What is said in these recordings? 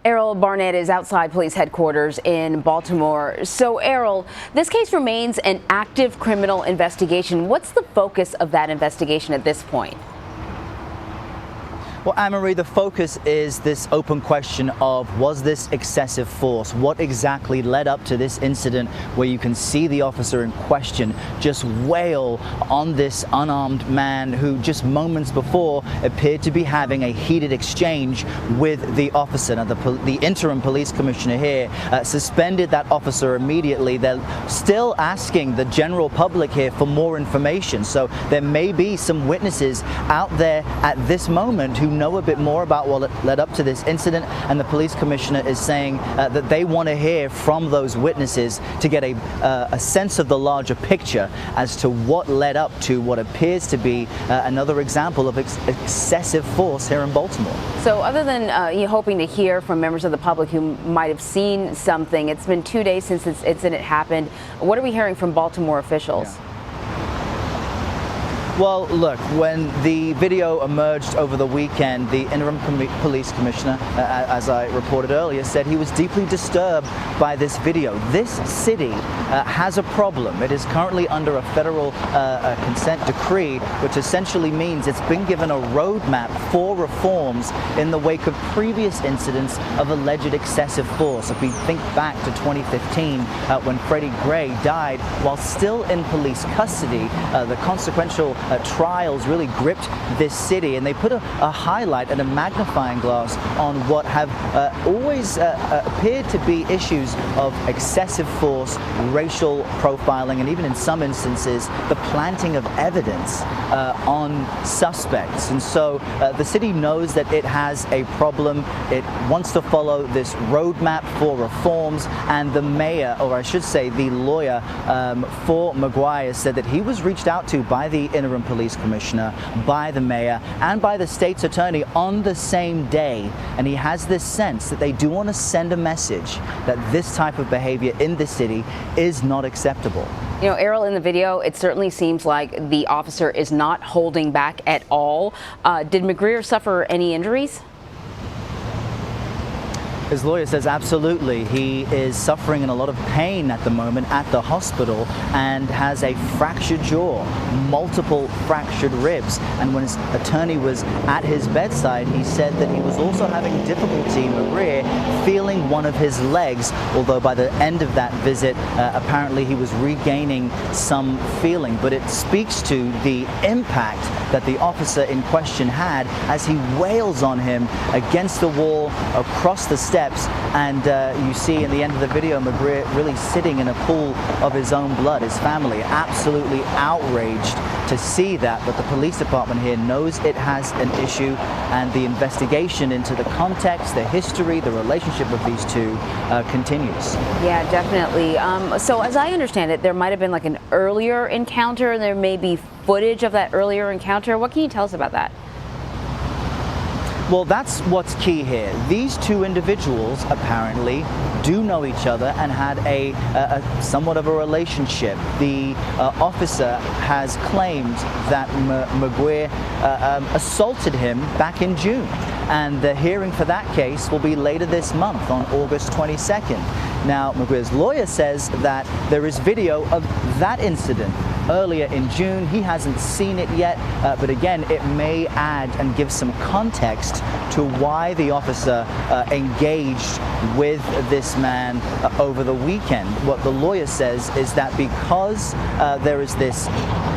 Errol Barnett is outside police headquarters in Baltimore. So, Errol, this case remains an active criminal investigation. What's the focus of that investigation at this point? Well, Anne-Marie, the focus is this open question of, was this excessive force? What exactly led up to this incident where you can see the officer in question just wail on this unarmed man who just moments before appeared to be having a heated exchange with the officer. Now, the interim police commissioner here suspended that officer immediately. They're still asking the general public here for more information. So there may be some witnesses out there at this moment who know a bit more about what led up to this incident, and the police commissioner is saying that they want to hear from those witnesses to get a sense of the larger picture as to what led up to what appears to be another example of excessive force here in Baltimore. So other than you hoping to hear from members of the public who might have seen something, it's been 2 days since this incident happened. What are we hearing from Baltimore officials? Yeah. Well, look, when the video emerged over the weekend, the interim police commissioner, as I reported earlier, said he was deeply disturbed by this video. This city has a problem. It is currently under a federal consent decree, which essentially means it's been given a roadmap for reforms in the wake of previous incidents of alleged excessive force. If we think back to 2015, when Freddie Gray died while still in police custody, the consequential trials really gripped this city, and they put a highlight and a magnifying glass on what have always appeared to be issues of excessive force, racial profiling, and even in some instances the planting of evidence on suspects. And so the city knows that it has a problem. It wants to follow this roadmap for reforms, and the mayor, or I should say the lawyer for McGrier, said that he was reached out to by the interim police commissioner, by the mayor, and by the state's attorney on the same day. And he has this sense that they do want to send a message that this type of behavior in the city is not acceptable. You know, Errol, in the video, it certainly seems like the officer is not holding back at all. Did McGrier suffer any injuries? His lawyer says absolutely. He is suffering in a lot of pain at the moment at the hospital and has a fractured jaw, multiple fractured ribs. And when his attorney was at his bedside, he said that he was also having difficulty, McGrier, feeling one of his legs, although by the end of that visit, apparently he was regaining some feeling. But it speaks to the impact that the officer in question had as he wails on him against the wall, across the steps. And you see in the end of the video McGrier really sitting in a pool of his own blood. His family absolutely outraged to see that, but the police department here knows it has an issue, and the investigation into the context, the history, the relationship of these two continues. Yeah, definitely. So as I understand it, there might have been like an earlier encounter, and there may be footage of that earlier encounter. What can you tell us about that? Well, that's what's key here. These two individuals apparently do know each other and had a somewhat of a relationship. The officer has claimed that McGrier assaulted him back in June, and the hearing for that case will be later this month on August 22nd. Now, McGrier's lawyer says that there is video of that incident earlier in June. He hasn't seen it yet, but again, it may add and give some context to why the officer engaged with this man over the weekend. What the lawyer says is that because there is this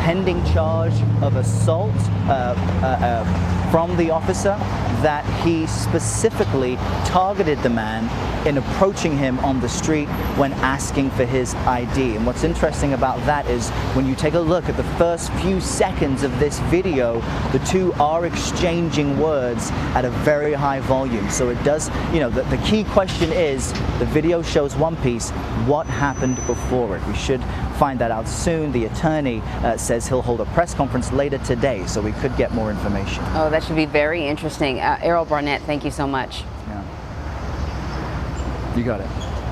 pending charge of assault from the officer, that he specifically targeted the man in approaching him on the street when asking for his ID. And what's interesting about that is when you take a look at the first few seconds of this video, the two are exchanging words at a very high volume. So it does, you know, the key question is, the video shows one piece, what happened before it? We should find that out soon. The attorney says he'll hold a press conference later today, so we could get more information. Oh, that should be very interesting. Errol Barnett, thank you so much. Yeah. You got it.